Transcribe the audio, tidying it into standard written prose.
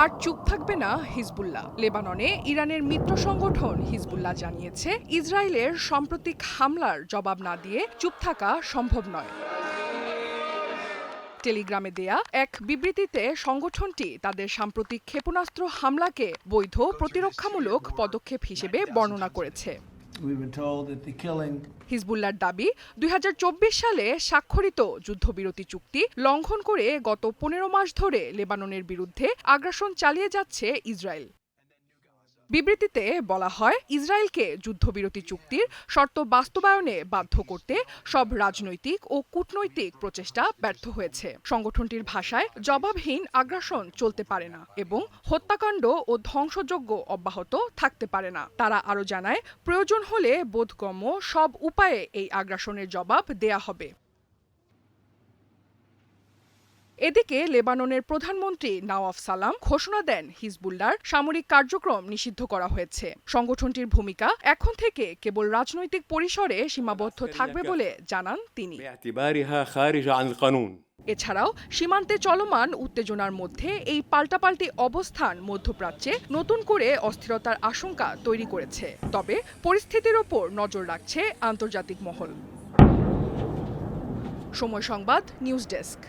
আর চুপ থাকবে না হিজবুল্লাহ। লেবাননে ইরানের মিত্র সংগঠন হিজবুল্লাহ জানিয়েছে, ইসরায়েলের সাম্প্রতিক হামলার জবাব না দিয়ে চুপ থাকা সম্ভব নয়। টেলিগ্রামে দেয়া এক বিবৃতিতে সংগঠনটি তাদের সাম্প্রতিক ক্ষেপণাস্ত্র হামলাকে বৈধ প্রতিরক্ষামূলক পদক্ষেপ হিসেবে বর্ণনা করেছে। হিজবুল্লাহর দাবি, ২০২৪ সালে স্বাক্ষরিত যুদ্ধবিরতি চুক্তি লঙ্ঘন করে গত ১৫ মাস ধরে লেবাননের বিরুদ্ধে আগ্রাসন চালিয়ে যাচ্ছে ইসরায়েল। বিবৃতিতে বলা হয়, ইসরায়েলকে যুদ্ধবিরতি চুক্তির শর্ত বাস্তবায়নে বাধ্য করতে সব রাজনৈতিক ও কূটনৈতিক প্রচেষ্টা ব্যর্থ হয়েছে। সংগঠনটির ভাষায়, জবাবহীন আগ্রাসন চলতে পারে না এবং হত্যাকাণ্ড ও ধ্বংসযজ্ঞ অব্যাহত থাকতে পারে না। তারা আরও জানায়, প্রয়োজন হলে বোধগম্য সব উপায়ে এই আগ্রাসনের জবাব দেয়া হবে। এদিকে লেবাননের প্রধানমন্ত্রী নওয়াফ সালাম ঘোষণা দেন, হিজবুল্লাহর সামরিক কার্যক্রম নিষিদ্ধ করা হয়েছে। সংগঠনটির ভূমিকা এখন থেকে কেবল রাজনৈতিক পরিসরে সীমাবদ্ধ থাকবে বলে জানান তিনি। এছাড়াও সীমান্তে চলমান উত্তেজনার মধ্যে এই পাল্টাপাল্টি অবস্থান মধ্যপ্রাচ্যে নতুন করে অস্থিরতার আশঙ্কা তৈরি করেছে। তবে পরিস্থিতির ওপর নজর রাখছে আন্তর্জাতিক মহল। সময় সংবাদ, নিউজ ডেস্ক।